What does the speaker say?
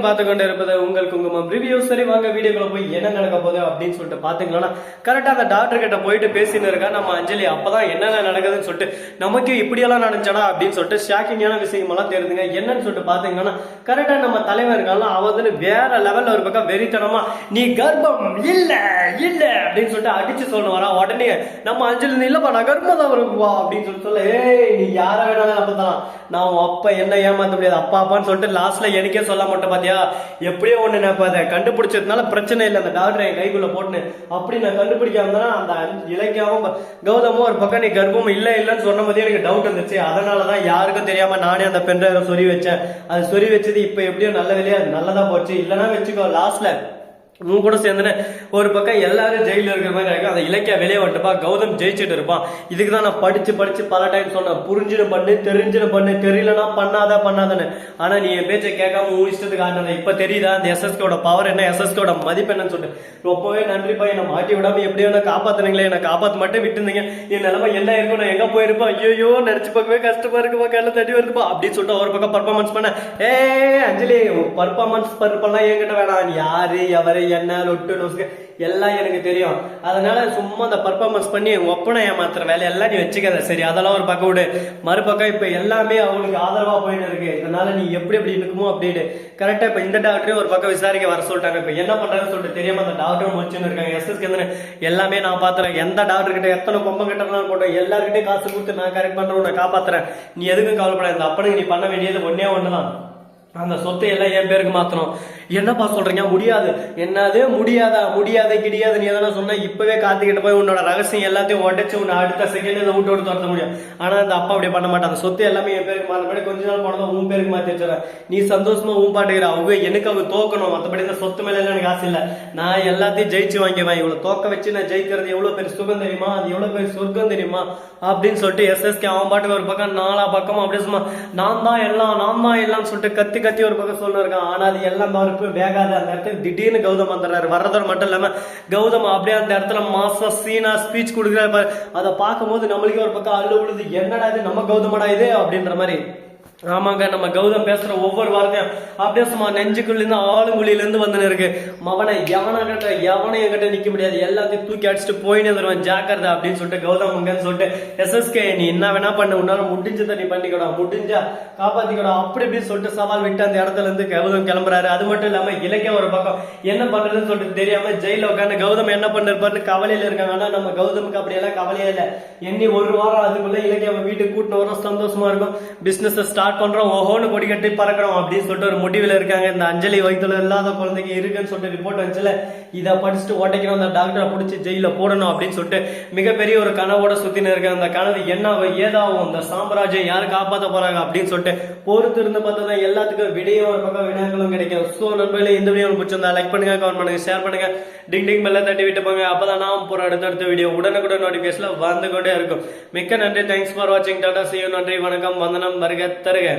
பார்த்து கொண்டு இருப்பது உங்கள் குங்குமம் ரிவ்யூ. சரி வாங்க வீடியோக்குள்ள போய் என்ன நடக்க போகுது அப்படின்னு சொல்லிட்டு பாத்தீங்கன்னா கரெக்டா அந்த டாக்டர் கிட்ட போயிட்டு பேசின்னு இருக்கா நம்ம அஞ்சலி. அப்பதான் என்னென்ன நடக்குதுன்னு சொல்லிட்டு நமக்கு இப்படியெல்லாம் நடந்துச்சடா அப்படின்னு சொல்லிட்டு ஷாக்கிங்கான விஷயம் எல்லாம் தெரியுதுங்க. என்னன்னு சொல்லிட்டு பாத்தீங்கன்னா கரெக்டா நம்ம தலைவர் இருக்காங்க, அவ வந்து வேற லெவல்ல ஒரு பக்கம் வெறித்தனமா நீ கர்ப்பம் இல்ல இல்ல அப்படின்னு சொல்லிட்டு அடிச்சு சொல்ல வரா. உடனே நம்ம அஞ்சலி இல்லப்பா நான் கர்ப்பம் தான் வருவா அப்படின்னு சொல்ல, ஏய் நீ யார வேணாலும் அப்பதான் நான் அப்ப என்ன ஏமாத்த முடியாது அப்பா அப்பான்னு சொல்லிட்டு லாஸ்ட்ல எனக்கே சொல்ல மாட்டேன் பாத்தியா. எப்படியோ ஒண்ணு நான் அதை கண்டுபிடிச்சதுனால பிரச்சனை இல்லை, அந்த டாக்டர் என் கைக்குள்ள போட்டுன்னு அப்படி நான் கண்டுபிடிக்காம அந்த இலக்கியாவும் கௌதமும் ஒரு பக்கம் நீ கர்ப்பம் இல்ல இல்லன்னு சொன்ன போதே எனக்கு டவுட் வந்துச்சு. அதனாலதான் யாருக்கும் தெரியாம நானே அந்த பெண்ட சொறி வச்சேன். அது சொறி வச்சது இப்ப எப்படியோ நல்ல வேலையா நல்லதா போச்சு. இல்லைன்னா வச்சுக்கோ லாஸ்ட்ல உன் கூட சேர்ந்துன்னு ஒரு பக்கம் எல்லாரும் ஜெயில இருக்கிற மாதிரி இருக்கும். அந்த இலக்கியா வெளியே வந்துட்டுப்பா, கௌதம் ஜெயிச்சுட்டு இருப்பான். இதுக்கு தான் நான் படிச்சு பல டைம் சொன்னேன், புரிஞ்சுன்னு பண்ணு தெரிஞ்சுன்னு பண்ணு, தெரியலன்னா பண்ணாதான்னு. ஆனா நீ என் பேச்சை கேட்காம உன் இஷ்டத்துக்கு ஆடின. இப்ப தெரியுதா அந்த எஸ்எஸ்கோட பவர் என்ன, எஸ்எஸ்கோட மதிப்பு என்னன்னு சொல்லிட்டு ரொம்பவே நன்றிப்பா. என்னை மாட்டி விடாம எப்படியோ என்ன காப்பாத்துனீங்களே, என்னை காப்பாத்து மட்டும் விட்டுருந்தீங்க. என் நிலைமை என்ன இருக்கும், நான் எங்க போயிருப்பேன், ஐயோ நினைச்சு பார்க்கவே கஷ்டமா இருக்குப்பா, கையில தட்டி வருதுப்பா அப்படின்னு சொல்லிட்டு ஒரு பக்கம் பர்ஃபார்மன்ஸ் பண்ண. அஞ்சலி பர்ஃபார்மன்ஸ் பருப்பெல்லாம் என்கிட்ட வேணாம், யாரு எவரு என்ன லொட்டு லொசுக்கு எல்லாம் எனக்கு தெரியும். அதனால சும்மா அந்த பர்ஃபார்மன்ஸ் பண்ணி ஒப்பனை ஏமாத்துற வேலையெல்லாம் நீ வச்சுக்காத சரி. அதெல்லாம் ஒரு பக்கம் விடு. மறுபக்கம் இப்ப எல்லாமே அவங்களுக்கு ஆதரவா போயிட்டு இருக்கு. இதனால நீ எப்படி இருக்குமோ அப்படின்னு கரெக்டா இப்ப இந்த டாக்டரையும் ஒரு பக்கம் விசாரிக்க வர சொல்லிட்டாங்க. இப்ப என்ன பண்றாங்கன்னு சொல்லிட்டு தெரியாம அந்த டாக்டரும் முடிச்சுன்னு இருக்காங்க. எஸ்எஸ்கே எல்லாமே நான் பாத்துறேன், எந்த டாக்டர் கிட்ட எத்தனை கொம்பம் கிட்ட போட்டோம் எல்லாருக்கிட்டே காசு கொடுத்து நான் கரெக்ட் பண்றேன், உன்னை காப்பாத்துறேன், நீ எதுக்கும் கவலைப்பட. இந்த அப்பனுக்கு நீ பண்ண வேண்டியது ஒன்னே ஒண்ணுதான், அந்த சொத்தை எல்லாம் என் பேருக்கு மாத்தணும். என்னப்பா சொல்றீங்க, முடியாது என்னது முடியாத கிடையாது நீ எதனா சொன்ன இப்பவே காத்துக்கிட்ட போய் உன்னோட ரகசியம் எல்லாத்தையும் உடைச்சு உன்னை அடுத்த செகண்ட் வீட்டோடு துரத்த முடியும். ஆனா அந்த அப்பா அப்படி பண்ண மாட்டான். அந்த சொத்து எல்லாமே என் பேருக்கு மாத்த, கொஞ்ச நாள் போனதான் உன் பேருக்கு மாத்தி வச்சுறேன். நீ சந்தோஷமா உன் பாட்டுக்கிற. அவங்க எனக்கு அவங்க தோக்கணும், மற்றபடி இந்த சொத்து மேல எனக்கு ஆசை இல்லை. நான் எல்லாத்தையும் ஜெயிச்சு வாங்கிவேன். இவ்வளவு தோக்க வச்சு நான் ஜெயிக்கிறது எவ்வளவு பெரிய சுகம் தெரியுமா, அது எவ்வளவு பெரிய சொர்க்கம் தெரியுமா அப்படின்னு சொல்லிட்டு எஸ்எஸ்கே அவன் பாட்டுக்கு ஒரு பக்கம் நாலா பக்கம் அப்படியே சும்மா நான் தான் எல்லாம் சொல்லிட்டு கத்தி ஒரு பக்கம் சொல்ல இருக்கான். ஆனா அது எல்லாம் அவருக்கு வேகாது. அந்த இடத்துக்கு திடீர்னு கௌதம் வந்துடுறாரு. வர்றதோடு மட்டும் இல்லாம கௌதம் அப்படியே அந்த இடத்துல மாச சீனா ஸ்பீச் கொடுக்குறாரு. அதை பார்க்கும்போது நம்மளுக்கே ஒரு பக்கம் அள்ளு விழுது, என்னடா இது நம்ம கௌதமடா இது அப்படின்ற மாதிரி. ஆமாங்க, நம்ம கௌதம் பேசுற ஒவ்வொரு வார்த்தையும் அப்படியே சும்மா நெஞ்சுக்குள்ள இருந்து ஆளுங்குழியில இருந்து வந்து இருக்கு. மவனை எவனையும் கிட்ட நிக்க முடியாது, எல்லாத்தையும் தூக்கி அடிச்சுட்டு போயினே வருவான், ஜாக்கிரதை அப்படின்னு சொல்லிட்டு கௌதம் சொல்லிட்டு எஸ்எஸ்கே நீ என்ன வேணா பண்ணு, உன்னால முடிஞ்சதை நீ பண்ணிக்கடா, முடிஞ்சா காப்பாத்திக்கடா அப்படி இப்படின்னு சொல்லிட்டு சவால் விட்டு அந்த இடத்துல இருந்து கௌதம் கிளம்புறாரு. அது மட்டும் இல்லாம இலக்கிய ஒரு பக்கம் என்ன பண்றதுன்னு சொல்லிட்டு தெரியாம ஜெயில உட்காந்து கௌதம் என்ன பண்ணிருப்பாருன்னு கவலையில இருக்காங்க. ஆனா நம்ம கௌதமுக்கு அப்படி எல்லாம் கவலையே இல்லை. எண்ணி ஒரு வாரம் அதுக்குள்ள இலக்கிய வீட்டுக்கு கூட்டின வரோம், சந்தோஷமா இருக்கும், பிசினஸ் ஸ்டார்ட் பண்றோம், ஓஹோன்னு கொடி கட்டி பறக்கிறோம் அப்படின்னு சொல்லிட்டு ஒரு முடிவில் இருக்காங்க. இந்த அஞ்சலி வயிற்றுல இல்லாத குழந்தைக்கு இருக்குன்னு சொல்லிட்டு ரிப்போர்ட் வந்துச்சுல, இதை படிச்சுட்டு உடைக்கணும், அந்த டாக்டரை பிடிச்சி ஜெயில போடணும் அப்படின்னு சொல்லிட்டு மிகப்பெரிய ஒரு கனவோட சுத்தின்னு இருக்காங்க. அந்த கனவு என்ன ஏதாவும், இந்த சாம்ராஜ்யம் யாரு காப்பாற்ற போறாங்க அப்படின்னு சொல்லிட்டு பொறுத்து இருந்து பார்த்தா எல்லாத்துக்கும் விடையும் ஒரு பக்கம் வினாக்களும் கிடைக்கும். ஸோ நண்பர்களே இந்த வீடியோ பிடிச்சிருந்தா லைக் பண்ணுங்க, கமெண்ட் பண்ணுங்க, ஷேர் பண்ணுங்க, டிங் பெல்ல தட்டி விட்டு போங்க. அப்பதான் நான் போற அடுத்தடுத்த வீடியோ உடனுக்குடன் நோட்டிபிகேஷன்ல வந்து கொண்டே இருக்கும். மிக்க நன்றி, தேங்க்ஸ் ஃபார் வாட்சிங், டாடா, see you, நன்றி, வணக்கம், வந்தனம், வருக தருக.